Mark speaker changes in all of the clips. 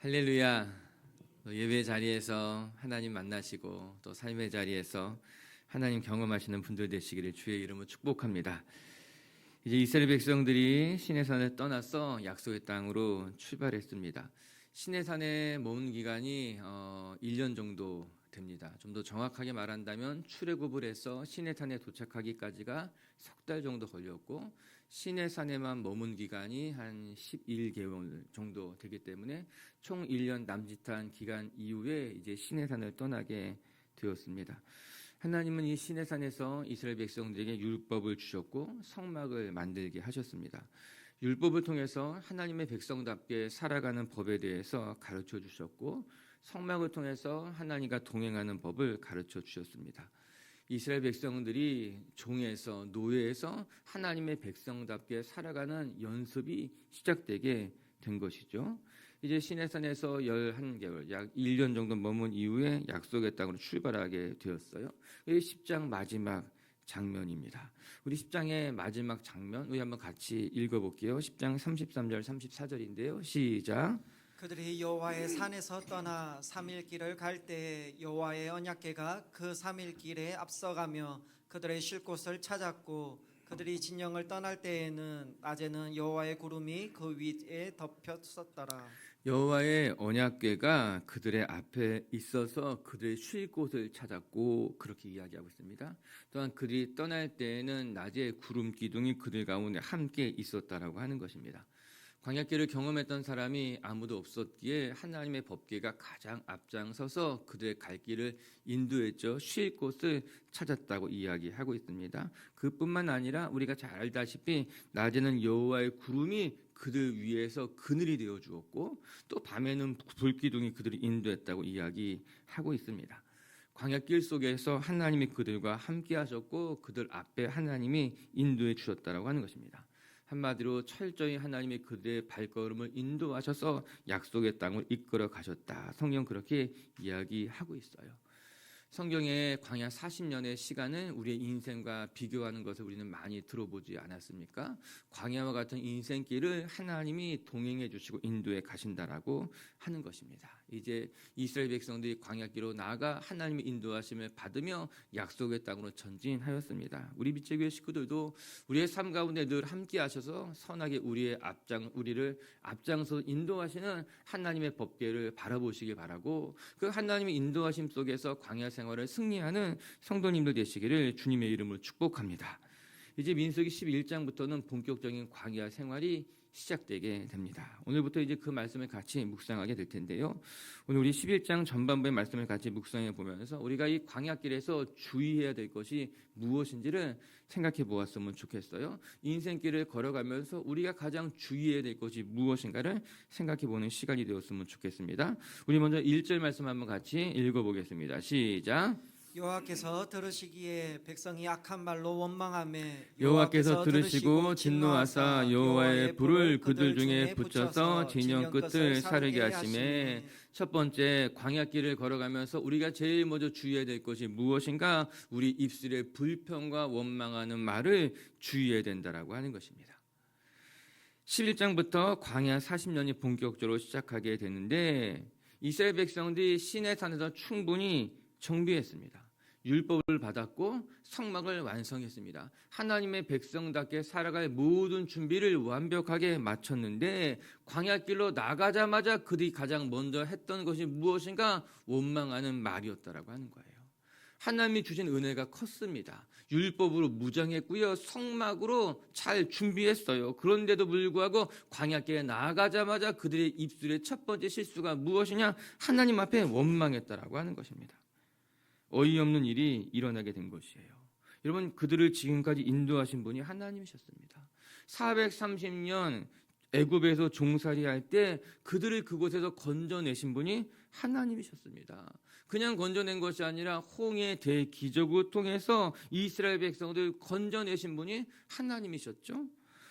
Speaker 1: 할렐루야. 예배 자리에서 하나님 만나시고 또 삶의 자리에서 하나님 경험하시는 분들 되시기를 주의 이름으로 축복합니다. 이제 이스라엘 백성들이 시내산을 떠나서 약속의 땅으로 출발했습니다. 시내산에 머문 기간이 1년 정도 됩니다. 좀 더 정확하게 말한다면 출애굽을 해서 시내산에 도착하기까지가 석 달 정도 걸렸고, 시내산에만 머문 기간이 한 11개월 정도 되기 때문에 총 1년 남짓한 기간 이후에 이제 시내산을 떠나게 되었습니다. 하나님은 이 시내산에서 이스라엘 백성들에게 율법을 주셨고 성막을 만들게 하셨습니다. 율법을 통해서 하나님의 백성답게 살아가는 법에 대해서 가르쳐 주셨고, 성막을 통해서 하나님과 동행하는 법을 가르쳐 주셨습니다. 이스라엘 백성들이 종에서 노예에서 하나님의 백성답게 살아가는 연습이 시작되게 된 것이죠. 이제 시내산에서 11개월, 약 1년 정도 머문 이후에 약속의 땅으로 출발하게 되었어요. 이게 10장 마지막 장면입니다. 우리 10장의 마지막 장면 우리 한번 같이 읽어볼게요. 10장 33절 34절인데요. 시작.
Speaker 2: 그들이 여호와의 산에서 떠나 3일 길을 갈 때에 여호와의 언약궤가 그 3일 길에 앞서가며 그들의 쉴 곳을 찾았고, 그들이 진영을 떠날 때에는 낮에는 여호와의 구름이 그 위에 덮였었더라.
Speaker 1: 여호와의 언약궤가 그들의 앞에 있어서 그들의 쉴 곳을 찾았고, 그렇게 이야기하고 있습니다. 또한 그들이 떠날 때에는 낮에 구름 기둥이 그들 가운데 함께 있었다라고 하는 것입니다. 광야길을 경험했던 사람이 아무도 없었기에 하나님의 법궤가 가장 앞장서서 그들의 갈 길을 인도했죠. 쉴 곳을 찾았다고 이야기하고 있습니다. 그뿐만 아니라 우리가 잘 알다시피 낮에는 여호와의 구름이 그들 위에서 그늘이 되어 주었고, 또 밤에는 불기둥이 그들을 인도했다고 이야기하고 있습니다. 광야길 속에서 하나님이 그들과 함께 하셨고, 그들 앞에 하나님이 인도해 주셨다라고 하는 것입니다. 한마디로 철저히 하나님이 그들의 발걸음을 인도하셔서 약속의 땅을 이끌어 가셨다. 성경 그렇게 이야기하고 있어요. 성경의 광야 40년의 시간은 우리의 인생과 비교하는 것을 우리는 많이 들어보지 않았습니까? 광야와 같은 인생길을 하나님이 동행해 주시고 인도해 가신다라고 하는 것입니다. 이제 이스라엘 백성들이 광야길로 나아가 하나님의 인도하심을 받으며 약속의 땅으로 전진하였습니다. 우리 빛의 식구들도 우리의 삶 가운데 늘 함께 하셔서 선하게 우리를 앞장서 인도하시는 하나님의 법궤를 바라보시기 바라고, 그 하나님의 인도하심 속에서 광야 생활을 승리하는 성도님들 되시기를 주님의 이름으로 축복합니다. 이제 민수기 11장부터는 본격적인 광야 생활이 시작되게 됩니다. 오늘부터 이제 그 말씀을 같이 묵상하게 될 텐데요. 오늘 우리 11장 전반부의 말씀을 같이 묵상해 보면서 우리가 이 광야길에서 주의해야 될 것이 무엇인지를 생각해 보았으면 좋겠어요. 인생길을 걸어가면서 우리가 가장 주의해야 될 것이 무엇인가를 생각해 보는 시간이 되었으면 좋겠습니다. 우리 먼저 1절 말씀 한번 같이 읽어보겠습니다. 시작.
Speaker 2: 여호와께서 들으시기에 백성이 악한 말로 원망하매
Speaker 1: 여호와께서 들으시고 진노하사 여호와의 불을 그들 중에 붙여서 진영 끝을 사르게 하시매. 첫 번째, 광야길을 걸어가면서 우리가 제일 먼저 주의해야 될 것이 무엇인가? 우리 입술에 불평과 원망하는 말을 주의해야 된다라고 하는 것입니다. 11장부터 광야 40년이 본격적으로 시작하게 되는데, 이스라엘 백성들이 시내산에서 충분히 정비했습니다. 율법을 받았고 성막을 완성했습니다. 하나님의 백성답게 살아갈 모든 준비를 완벽하게 마쳤는데, 광야길로 나가자마자 그들이 가장 먼저 했던 것이 무엇인가? 원망하는 말이었다라고 하는 거예요. 하나님이 주신 은혜가 컸습니다. 율법으로 무장했고요, 성막으로 잘 준비했어요. 그런데도 불구하고 광야길에 나가자마자 그들의 입술의 첫 번째 실수가 무엇이냐? 하나님 앞에 원망했다라고 하는 것입니다. 어이없는 일이 일어나게 된 것이에요. 여러분, 그들을 지금까지 인도하신 분이 하나님이셨습니다. 430년 애굽에서 종살이할 때 그들을 그곳에서 건져내신 분이 하나님이셨습니다. 그냥 건져낸 것이 아니라 홍해 대기적을 통해서 이스라엘 백성들을 건져내신 분이 하나님이셨죠.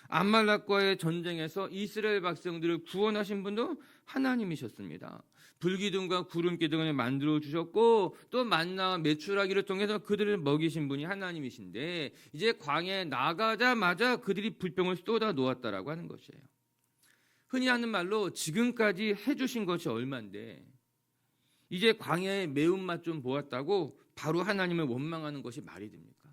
Speaker 1: 암말락과의 전쟁에서 이스라엘 백성들을 구원하신 분도 하나님이셨습니다. 불기둥과 구름기둥을 만들어 주셨고, 또 만나와 메추라기를 통해서 그들을 먹이신 분이 하나님이신데, 이제 광야에 나가자마자 그들이 불병을 쏟아 놓았다라고 하는 것이에요. 흔히 하는 말로 지금까지 해주신 것이 얼만데 이제 광야의 매운맛 좀 보았다고 바로 하나님을 원망하는 것이 말이 됩니까?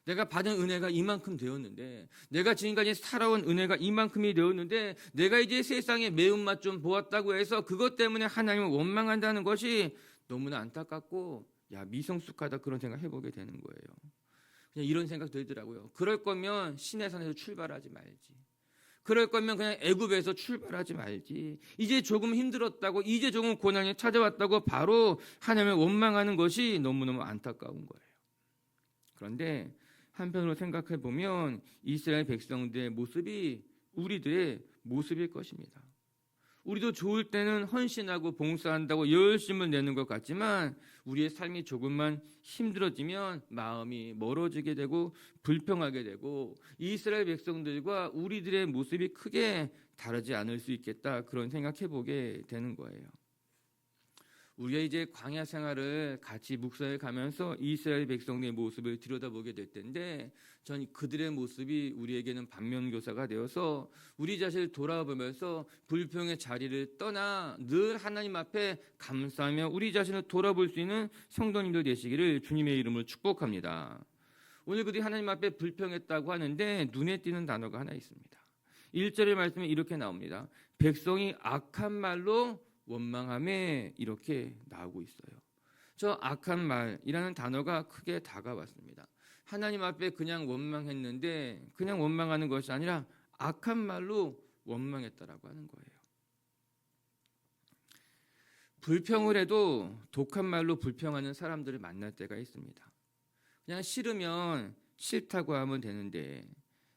Speaker 1: 내가 받은 은혜가 이만큼 되었는데, 내가 지금까지 살아온 은혜가 이만큼이 되었는데, 내가 이제 세상의 매운맛 좀 보았다고 해서 그것 때문에 하나님을 원망한다는 것이 너무나 안타깝고 미성숙하다, 그런 생각 해보게 되는 거예요. 그냥 이런 생각 들더라고요. 그럴 거면 시내산에서 출발하지 말지. 그럴 거면 그냥 애굽에서 출발하지 말지. 이제 조금 힘들었다고, 이제 조금 고난이 찾아왔다고 바로 하나님을 원망하는 것이 너무너무 안타까운 거예요. 그런데 한편으로 생각해 보면 이스라엘 백성들의 모습이 우리들의 모습일 것입니다. 우리도 좋을 때는 헌신하고 봉사한다고 열심을 내는 것 같지만 우리의 삶이 조금만 힘들어지면 마음이 멀어지게 되고 불평하게 되고 이스라엘 백성들과 우리들의 모습이 크게 다르지 않을 수 있겠다, 그런 생각해 보게 되는 거예요. 우리가 이제 광야 생활을 같이 묵상해 가면서 이스라엘 백성의 모습을 들여다보게 될 텐데, 전 그들의 모습이 우리에게는 반면교사가 되어서 우리 자신을 돌아보면서 불평의 자리를 떠나 늘 하나님 앞에 감사하며 우리 자신을 돌아볼 수 있는 성도님들 되시기를 주님의 이름으로 축복합니다. 오늘 그들이 하나님 앞에 불평했다고 하는데 눈에 띄는 단어가 하나 있습니다. 1절의 말씀에 이렇게 나옵니다. 백성이 악한 말로 원망함에, 이렇게 나오고 있어요. 저 악한 말이라는 단어가 크게 다가왔습니다. 하나님 앞에 그냥 원망했는데 그냥 원망하는 것이 아니라 악한 말로 원망했다라고 하는 거예요. 불평을 해도 독한 말로 불평하는 사람들을 만날 때가 있습니다. 그냥 싫으면 싫다고 하면 되는데,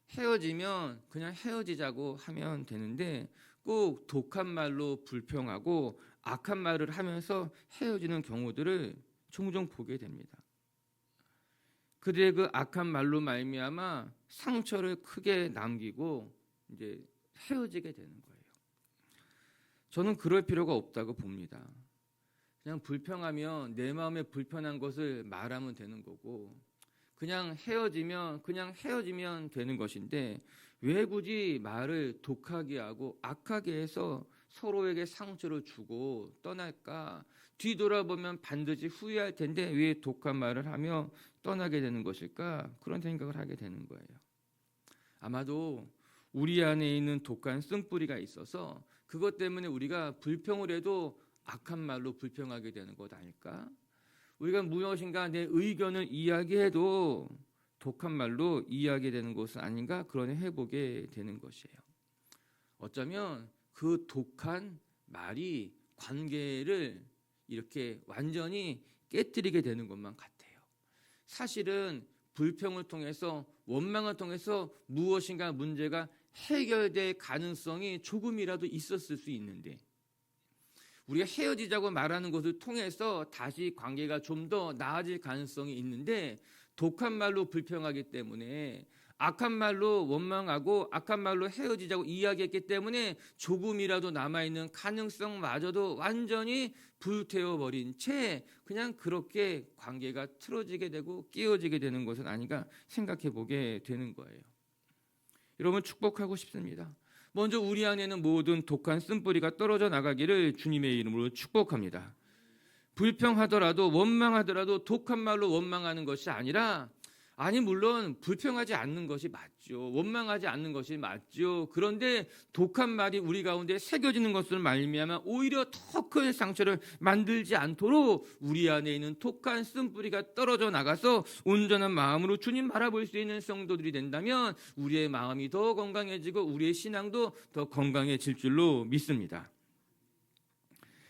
Speaker 1: 헤어지면 그냥 헤어지자고 하면 되는데 꼭 독한 말로 불평하고 악한 말을 하면서 헤어지는 경우들을 종종 보게 됩니다. 그들의 그 악한 말로 말미암아 상처를 크게 남기고 이제 헤어지게 되는 거예요. 저는 그럴 필요가 없다고 봅니다. 그냥 불평하면 내 마음에 불편한 것을 말하면 되는 거고, 그냥 헤어지면 되는 것인데 왜 굳이 말을 독하게 하고 악하게 해서 서로에게 상처를 주고 떠날까? 뒤돌아보면 반드시 후회할 텐데 왜 독한 말을 하며 떠나게 되는 것일까? 그런 생각을 하게 되는 거예요. 아마도 우리 안에 있는 독한 쓴뿌리가 있어서 그것 때문에 우리가 불평을 해도 악한 말로 불평하게 되는 것 아닐까? 우리가 무엇인가 내 의견을 이야기해도 독한 말로 이야기되는 것은 아닌가, 그런 해보게 되는 것이에요. 어쩌면 그 독한 말이 관계를 이렇게 완전히 깨뜨리게 되는 것만 같아요. 사실은 불평을 통해서, 원망을 통해서 무엇인가 문제가 해결될 가능성이 조금이라도 있었을 수 있는데, 우리가 헤어지자고 말하는 것을 통해서 다시 관계가 좀 더 나아질 가능성이 있는데, 독한 말로 불평하기 때문에, 악한 말로 원망하고 악한 말로 헤어지자고 이야기했기 때문에 조금이라도 남아있는 가능성마저도 완전히 불태워버린 채 그냥 그렇게 관계가 틀어지게 되고 깨어지게 되는 것은 아닌가 생각해 보게 되는 거예요. 여러분, 축복하고 싶습니다. 먼저 우리 안에는 모든 독한 쓴뿌리가 떨어져 나가기를 주님의 이름으로 축복합니다. 불평하더라도 원망하더라도 독한 말로 원망하는 것이 아니라, 물론 불평하지 않는 것이 맞죠. 원망하지 않는 것이 맞죠. 그런데 독한 말이 우리 가운데 새겨지는 것을 말미암아 오히려 더 큰 상처를 만들지 않도록 우리 안에 있는 독한 쓴뿌리가 떨어져 나가서 온전한 마음으로 주님 바라볼 수 있는 성도들이 된다면 우리의 마음이 더 건강해지고 우리의 신앙도 더 건강해질 줄로 믿습니다.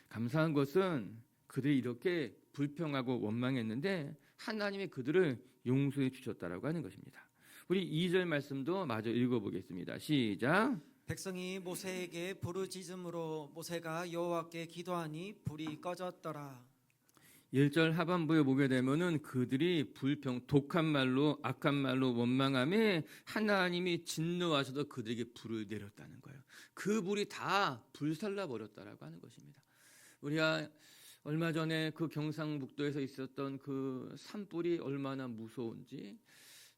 Speaker 1: 감사한 것은 그들이 이렇게 불평하고 원망했는데 하나님이 그들을 용서해 주셨다라고 하는 것입니다. 우리 2절 말씀도 마저 읽어보겠습니다. 시작.
Speaker 2: 백성이 모세에게 부르짖음으로 모세가 여호와께 기도하니 불이 꺼졌더라.
Speaker 1: 1절 하반부에 보게 되면은 그들이 독한 말로 악한 말로 원망함에 하나님이 진노하셔서 그들에게 불을 내렸다는 거예요. 그 불이 다 불살라 버렸다라고 하는 것입니다. 우리가 얼마 전에 그 경상북도에서 있었던 그 산불이 얼마나 무서운지,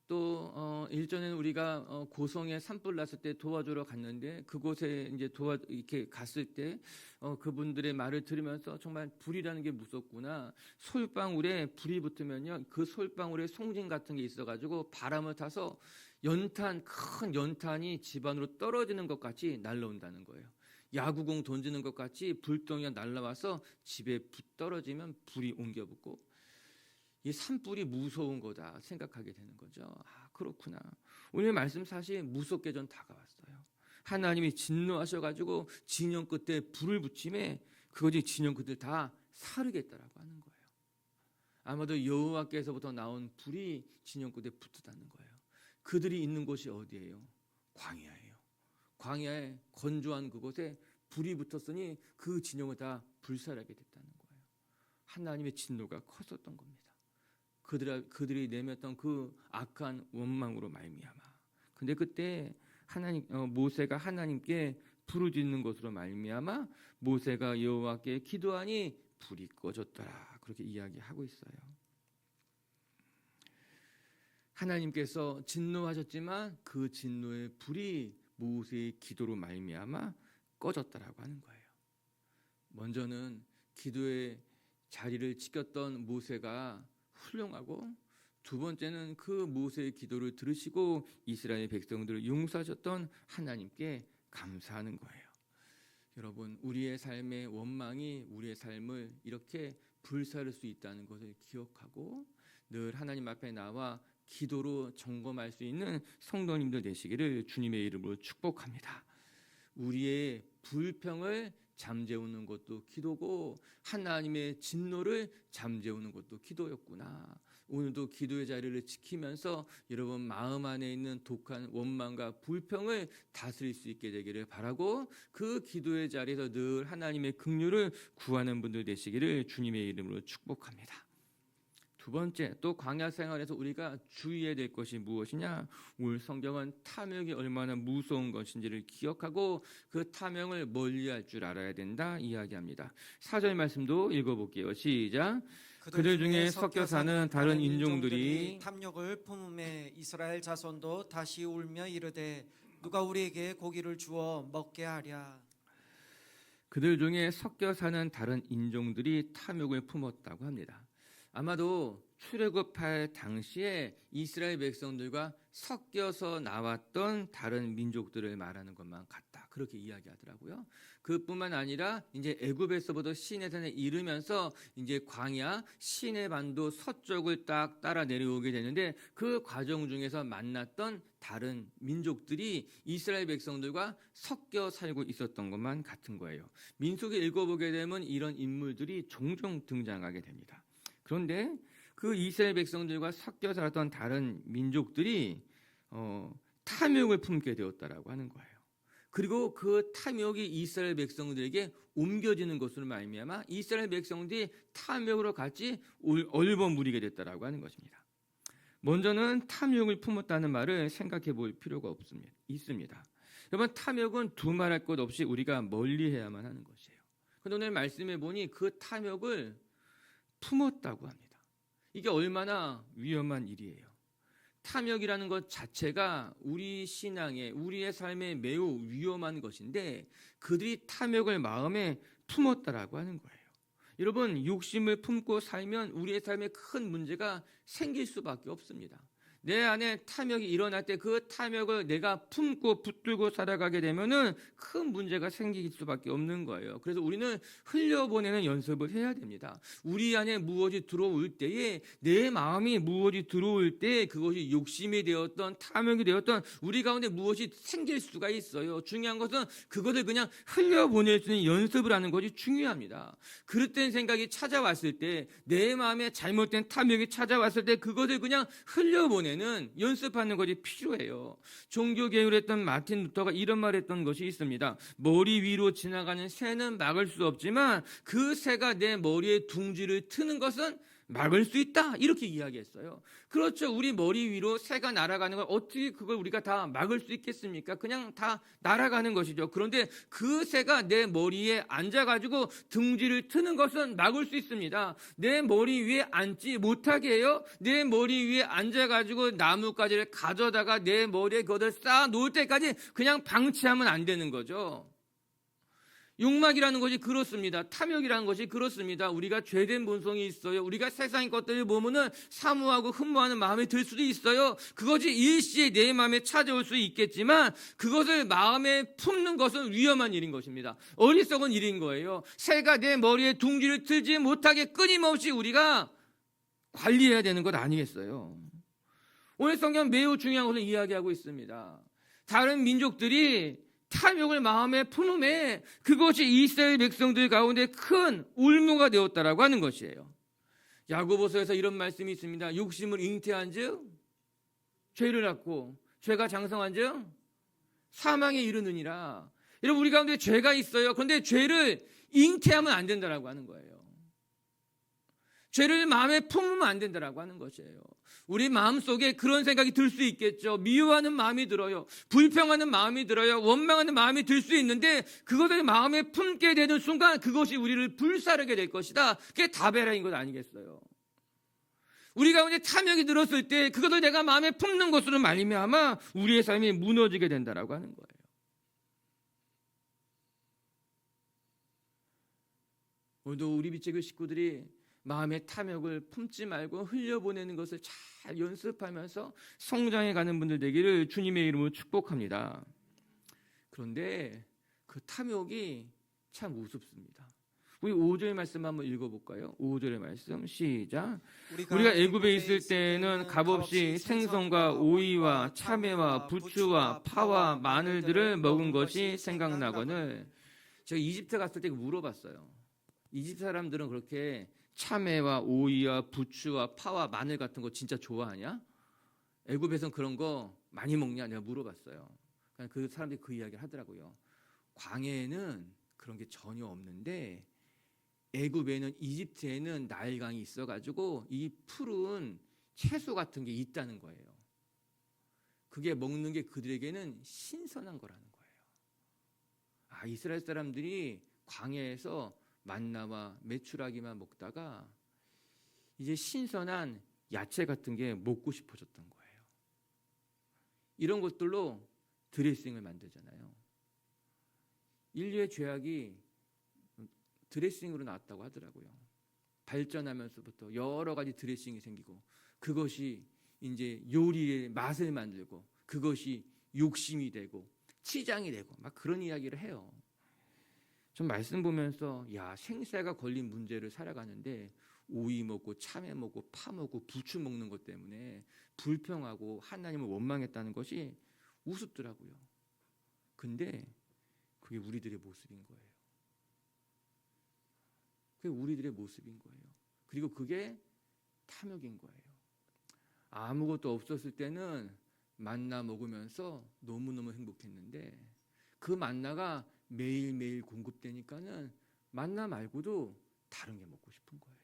Speaker 1: 또 일전에는 우리가 고성에 산불 났을 때 도와주러 갔는데 그곳에 이제 이렇게 갔을 때 그분들의 말을 들으면서 정말 불이라는 게 무섭구나. 솔방울에 불이 붙으면요 그 솔방울에 송진 같은 게 있어가지고 바람을 타서 큰 연탄이 집안으로 떨어지는 것 같이 날라온다는 거예요. 야구공 던지는 것 같이 불덩이가 날라와서 집에 떨어지면 불이 옮겨 붙고 이 산불이 무서운 거다 생각하게 되는 거죠. 아, 그렇구나. 오늘 말씀 사실 무섭게 전 다가왔어요. 하나님이 진노하셔가지고 진영 끝에 불을 붙임에 그것이 진영 끝을 다 사르겠다라고 하는 거예요. 아마도 여호와께서부터 나온 불이 진영 끝에 붙었다는 거예요. 그들이 있는 곳이 어디예요? 광야예요. 광야에 건조한 그곳에 불이 붙었으니 그 진영을 다 불살하게 됐다는 거예요. 하나님의 진노가 컸었던 겁니다. 그들이 내렸던 그 악한 원망으로 말미암아. 근데 그때 모세가 하나님께 부르짖는 것으로 말미암아 모세가 여호와께 기도하니 불이 꺼졌더라. 그렇게 이야기하고 있어요. 하나님께서 진노하셨지만 그 진노의 불이 모세의 기도로 말미암아 꺼졌다라고 하는 거예요. 먼저는 기도의 자리를 지켰던 모세가 훌륭하고 두 번째는 그 모세의 기도를 들으시고 이스라엘 백성들을 용서하셨던 하나님께 감사하는 거예요. 여러분, 우리의 삶의 원망이 우리의 삶을 이렇게 불사를 수 있다는 것을 기억하고 늘 하나님 앞에 나와 기도로 점검할 수 있는 성도님들 되시기를 주님의 이름으로 축복합니다. 우리의 불평을 잠재우는 것도 기도고 하나님의 진노를 잠재우는 것도 기도였구나. 오늘도 기도의 자리를 지키면서 여러분 마음 안에 있는 독한 원망과 불평을 다스릴 수 있게 되기를 바라고 그 기도의 자리에서 늘 하나님의 긍휼을 구하는 분들 되시기를 주님의 이름으로 축복합니다. 두 번째, 또 광야 생활에서 우리가 주의해야 될 것이 무엇이냐? 오늘 성경은 탐욕이 얼마나 무서운 것인지를 기억하고 그 탐욕을 멀리할 줄 알아야 된다 이야기합니다. 4절 말씀도 읽어볼게요. 시작. 그들 중에 섞여 사는 다른 인종들이
Speaker 2: 탐욕을 품음에 이스라엘 자손도 다시 울며 이르되 누가 우리에게 고기를 주어 먹게 하랴.
Speaker 1: 그들 중에 섞여 사는 다른 인종들이 탐욕을 품었다고 합니다. 아마도 출애굽할 당시에 이스라엘 백성들과 섞여서 나왔던 다른 민족들을 말하는 것만 같다. 그렇게 이야기하더라고요. 그뿐만 아니라 이제 애굽에서부터 시내산에 이르면서 이제 광야 시내 반도 서쪽을 딱 따라 내려오게 되는데 그 과정 중에서 만났던 다른 민족들이 이스라엘 백성들과 섞여 살고 있었던 것만 같은 거예요. 민수기 읽어보게 되면 이런 인물들이 종종 등장하게 됩니다. 그런데 그 이스라엘 백성들과 섞여 살았던 다른 민족들이 탐욕을 품게 되었다라고 하는 거예요. 그리고 그 탐욕이 이스라엘 백성들에게 옮겨지는 것으로 말미암아 이스라엘 백성들이 탐욕으로 같이 얼버무리게 됐다라고 하는 것입니다. 먼저는 탐욕을 품었다는 말을 생각해 볼 필요가 있습니다. 여러분, 탐욕은 두말할 것 없이 우리가 멀리해야만 하는 것이에요. 그런데 오늘 말씀해 보니 그 탐욕을 품었다고 합니다. 이게 얼마나 위험한 일이에요. 탐욕이라는 것 자체가 우리 신앙에, 우리의 삶에 매우 위험한 것인데 그들이 탐욕을 마음에 품었다라고 하는 거예요. 여러분, 욕심을 품고 살면 우리의 삶에 큰 문제가 생길 수밖에 없습니다. 내 안에 탐욕이 일어날 때 그 탐욕을 내가 품고 붙들고 살아가게 되면은 큰 문제가 생길 수밖에 없는 거예요. 그래서 우리는 흘려보내는 연습을 해야 됩니다. 우리 안에 무엇이 들어올 때에 내 마음이 무엇이 들어올 때 그것이 욕심이 되었던 탐욕이 되었던 우리 가운데 무엇이 생길 수가 있어요. 중요한 것은 그것을 그냥 흘려보낼 수 있는 연습을 하는 것이 중요합니다. 그릇된 생각이 찾아왔을 때 내 마음에 잘못된 탐욕이 찾아왔을 때 그것을 그냥 흘려보내는 연습하는 것이 필요해요. 종교개혁을 했던 마틴 루터가 이런 말을 했던 것이 있습니다. 머리 위로 지나가는 새는 막을 수 없지만 그 새가 내 머리에 둥지를 트는 것은 막을 수 있다 이렇게 이야기했어요. 그렇죠. 우리 머리 위로 새가 날아가는 걸 어떻게 그걸 우리가 다 막을 수 있겠습니까? 그냥 다 날아가는 것이죠. 그런데 그 새가 내 머리에 앉아가지고 둥지를 트는 것은 막을 수 있습니다. 내 머리 위에 앉지 못하게 해요. 내 머리 위에 앉아가지고 나뭇가지를 가져다가 내 머리에 그것을 쌓아 놓을 때까지 그냥 방치하면 안 되는 거죠. 욕망이라는 것이 그렇습니다. 탐욕이라는 것이 그렇습니다. 우리가 죄된 본성이 있어요. 우리가 세상의 것들을 보면은 사모하고 흠모하는 마음이 들 수도 있어요. 그것이 일시에 내 마음에 찾아올 수 있겠지만 그것을 마음에 품는 것은 위험한 일인 것입니다. 어리석은 일인 거예요. 새가 내 머리에 둥지를 틀지 못하게 끊임없이 우리가 관리해야 되는 것 아니겠어요? 오늘 성경 매우 중요한 것을 이야기하고 있습니다. 다른 민족들이 탐욕을 마음에 품음에 그것이 이스라엘 백성들 가운데 큰 울무가 되었다라고 하는 것이에요. 야고보서에서 이런 말씀이 있습니다. 욕심을 잉태한즉 죄를 낳고 죄가 장성한즉 사망에 이르느니라. 여러분 우리 가운데 죄가 있어요. 그런데 죄를 잉태하면 안 된다라고 하는 거예요. 죄를 마음에 품으면 안 된다라고 하는 것이에요. 우리 마음속에 그런 생각이 들 수 있겠죠. 미워하는 마음이 들어요. 불평하는 마음이 들어요. 원망하는 마음이 들 수 있는데 그것을 마음에 품게 되는 순간 그것이 우리를 불사르게 될 것이다. 그게 다베라인 것 아니겠어요. 우리 가운데 탐욕이 들었을 때 그것을 내가 마음에 품는 것으로 말미암아 우리의 삶이 무너지게 된다라고 하는 거예요. 오늘도 우리 빛의 식구들이 마음의 탐욕을 품지 말고 흘려보내는 것을 잘 연습하면서 성장해 가는 분들 되기를 주님의 이름으로 축복합니다. 그런데 그 탐욕이 참 우습습니다. 우리 5절 말씀 한번 읽어볼까요? 5절의 말씀 시작. 우리가 애굽에 있을 때는 값없이 생선과 오이와 참외와 부추와 파와 마늘들을 먹은 것이 생각나거늘. 제가 이집트 갔을 때 물어봤어요. 이집트 사람들은 그렇게 참외와 오이와 부추와 파와 마늘 같은 거 진짜 좋아하냐? 애굽에선 그런 거 많이 먹냐? 내가 물어봤어요. 그 사람들이 그 이야기를 하더라고요. 광야에는 그런 게 전혀 없는데 애굽에는 이집트에는 나일강이 있어가지고 이 푸른 채소 같은 게 있다는 거예요. 그게 먹는 게 그들에게는 신선한 거라는 거예요. 아, 이스라엘 사람들이 광야에서 만나와 메추라기만 먹다가 이제 신선한 야채 같은 게 먹고 싶어졌던 거예요. 이런 것들로 드레싱을 만들잖아요. 인류의 죄악이 드레싱으로 나왔다고 하더라고요. 발전하면서부터 여러 가지 드레싱이 생기고 그것이 이제 요리의 맛을 만들고 그것이 욕심이 되고 치장이 되고 막 그런 이야기를 해요. 좀 말씀 보면서 야, 생사가 걸린 문제를 살아가는데 오이 먹고 참외 먹고 파 먹고 부추 먹는 것 때문에 불평하고 하나님을 원망했다는 것이 우습더라고요. 근데 그게 우리들의 모습인 거예요. 그게 우리들의 모습인 거예요. 그리고 그게 탐욕인 거예요. 아무것도 없었을 때는 만나 먹으면서 너무너무 행복했는데 그 만나가 매일매일 공급되니까는 만나 말고도 다른 게 먹고 싶은 거예요.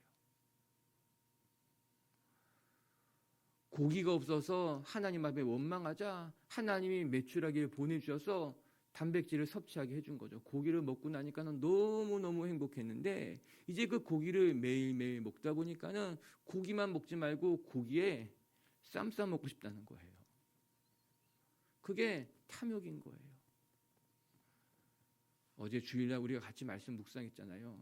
Speaker 1: 고기가 없어서 하나님 앞에 원망하자 하나님이 메추라기를 보내주셔서 단백질을 섭취하게 해준 거죠. 고기를 먹고 나니까는 너무너무 행복했는데 이제 그 고기를 매일매일 먹다 보니까는 고기만 먹지 말고 고기에 쌈 싸 먹고 싶다는 거예요. 그게 탐욕인 거예요. 어제 주일날 우리가 같이 말씀 묵상했잖아요.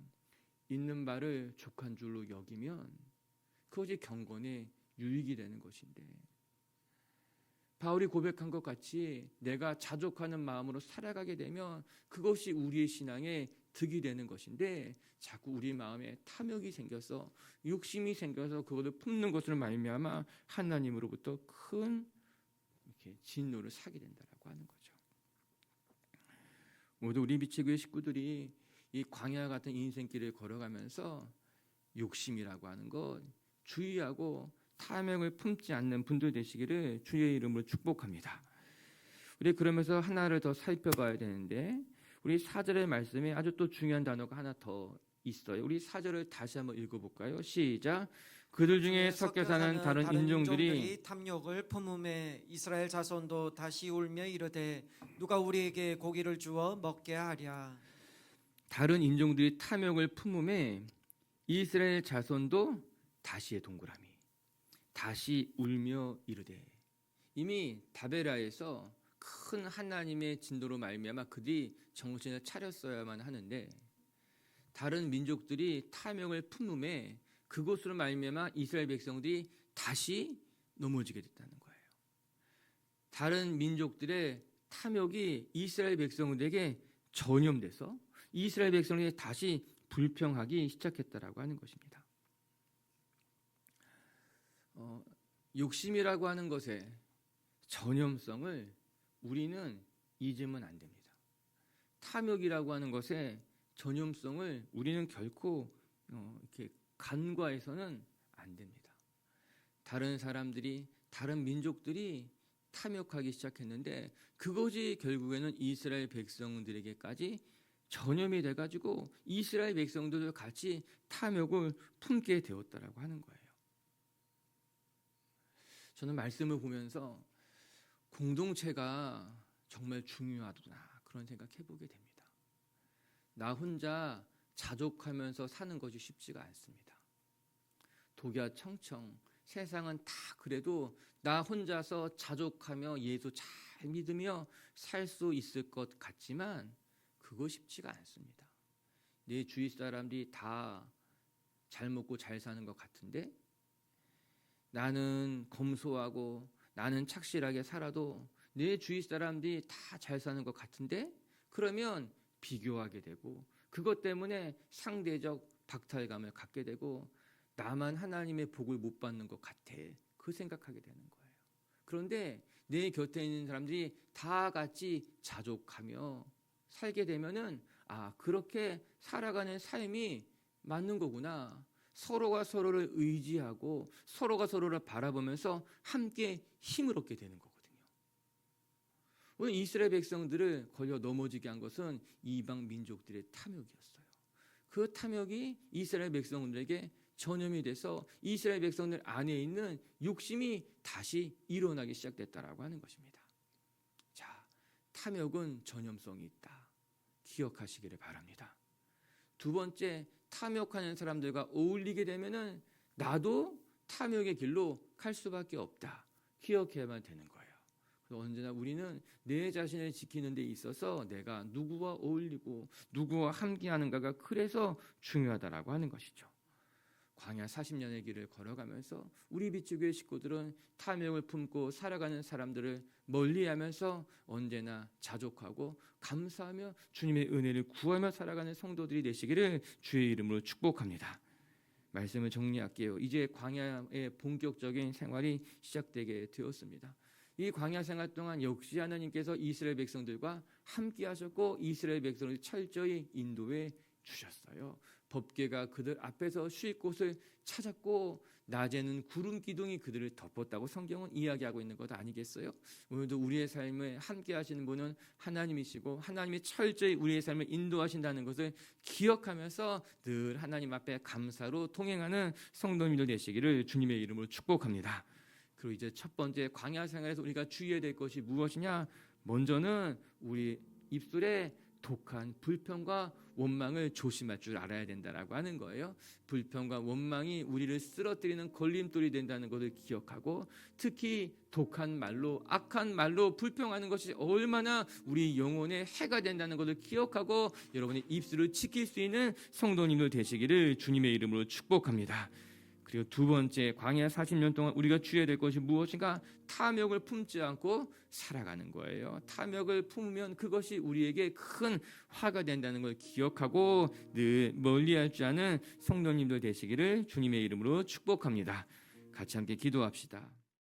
Speaker 1: 있는 바를 족한 줄로 여기면 그것이 경건의 유익이 되는 것인데 바울이 고백한 것 같이 내가 자족하는 마음으로 살아가게 되면 그것이 우리의 신앙의 득이 되는 것인데 자꾸 우리 마음에 탐욕이 생겨서 욕심이 생겨서 그것을 품는 것으로 말미암아 하나님으로부터 큰 이렇게 진노를 사게 된다라고 하는 거죠. 모두 우리 빛의 교회 식구들이 이 광야 같은 인생길을 걸어가면서 욕심이라고 하는 것 주의하고 탐욕을 품지 않는 분들 되시기를 주의 이름으로 축복합니다. 우리 그러면서 하나를 더 살펴봐야 되는데 우리 4절의 말씀에 아주 또 중요한 단어가 하나 더 있어요. 우리 4절을 다시 한번 읽어볼까요? 시작. 그들 중에 섞여 사는 다른 인종들이
Speaker 2: 탐욕을 품음에 이스라엘 자손도 다시 울며 이르되 누가 우리에게 고기를 주어 먹게 하랴.
Speaker 1: 다른 인종들이 탐욕을 품음에 이스라엘 자손도 다시의 동그라미 다시 울며 이르되. 이미 다베라에서 큰 하나님의 진도로 말미암아 그들이 정신을 차렸어야만 하는데 다른 민족들이 탐욕을 품음에 그곳으로 말미암아 이스라엘 백성들이 다시 넘어지게 됐다는 거예요. 다른 민족들의 탐욕이 이스라엘 백성들에게 전염돼서 이스라엘 백성들이 다시 불평하기 시작했다라고 하는 것입니다. 욕심이라고 하는 것의 전염성을 우리는 잊으면 안 됩니다. 탐욕이라고 하는 것의 전염성을 우리는 결코 이렇게 간과해서는 안 됩니다. 다른 사람들이, 다른 민족들이 탐욕하기 시작했는데 그것이 결국에는 이스라엘 백성들에게까지 전염이 돼가지고 이스라엘 백성들도 같이 탐욕을 품게 되었다라고 하는 거예요. 저는 말씀을 보면서 공동체가 정말 중요하구나 그런 생각해보게 됩니다. 나 혼자 자족하면서 사는 것이 쉽지가 않습니다. 독야청청 세상은 다 그래도 나 혼자서 자족하며 예수 잘 믿으며 살 수 있을 것 같지만 그거 쉽지가 않습니다. 내 주위 사람들이 다 잘 먹고 잘 사는 것 같은데 나는 검소하고 나는 착실하게 살아도 내 주위 사람들이 다 잘 사는 것 같은데 그러면 비교하게 되고 그것 때문에 상대적 박탈감을 갖게 되고 나만 하나님의 복을 못 받는 것 같아 그 생각하게 되는 거예요. 그런데 내 곁에 있는 사람들이 다 같이 자족하며 살게 되면은 그렇게 살아가는 삶이 맞는 거구나. 서로가 서로를 의지하고 서로가 서로를 바라보면서 함께 힘을 얻게 되는 거거든요. 오늘 이스라엘 백성들을 걸려 넘어지게 한 것은 이방 민족들의 탐욕이었어요. 그 탐욕이 이스라엘 백성들에게 전염이 돼서 이스라엘 백성들 안에 있는 욕심이 다시 일어나기 시작됐다라고 하는 것입니다. 자, 탐욕은 전염성이 있다. 기억하시기를 바랍니다. 두 번째, 탐욕하는 사람들과 어울리게 되면은 나도 탐욕의 길로 갈 수밖에 없다. 기억해야만 되는 거예요. 그래서 언제나 우리는 내 자신을 지키는 데 있어서 내가 누구와 어울리고 누구와 함께하는가가 그래서 중요하다라고 하는 것이죠. 광야 40년의 길을 걸어가면서 우리 비추교회 식구들은 탐욕을 품고 살아가는 사람들을 멀리하면서 언제나 자족하고 감사하며 주님의 은혜를 구하며 살아가는 성도들이 되시기를 주의 이름으로 축복합니다. 말씀을 정리할게요. 이제 광야의 본격적인 생활이 시작되게 되었습니다. 이 광야 생활 동안 역시 하나님께서 이스라엘 백성들과 함께 하셨고 이스라엘 백성을 철저히 인도해 주셨어요. 법궤가 그들 앞에서 쉴 곳을 찾았고 낮에는 구름 기둥이 그들을 덮었다고 성경은 이야기하고 있는 것 아니겠어요? 오늘도 우리의 삶에 함께 하시는 분은 하나님이시고 하나님이 철저히 우리의 삶을 인도하신다는 것을 기억하면서 늘 하나님 앞에 감사로 통행하는 성도님들 되시기를 주님의 이름으로 축복합니다. 그리고 이제 첫 번째 광야 생활에서 우리가 주의해야 될 것이 무엇이냐? 먼저는 우리 입술에 독한 불평과 원망을 조심할 줄 알아야 된다라고 하는 거예요. 불평과 원망이 우리를 쓰러뜨리는 걸림돌이 된다는 것을 기억하고 특히 독한 말로 악한 말로 불평하는 것이 얼마나 우리 영혼에 해가 된다는 것을 기억하고 여러분의 입술을 지킬 수 있는 성도님들 되시기를 주님의 이름으로 축복합니다. 그리고 두 번째, 광야 40년 동안 우리가 주의해야 될 것이 무엇인가? 탐욕을 품지 않고 살아가는 거예요. 탐욕을 품으면 그것이 우리에게 큰 화가 된다는 걸 기억하고 늘 멀리할 줄 아는 성도님들 되시기를 주님의 이름으로 축복합니다. 같이 함께 기도합시다.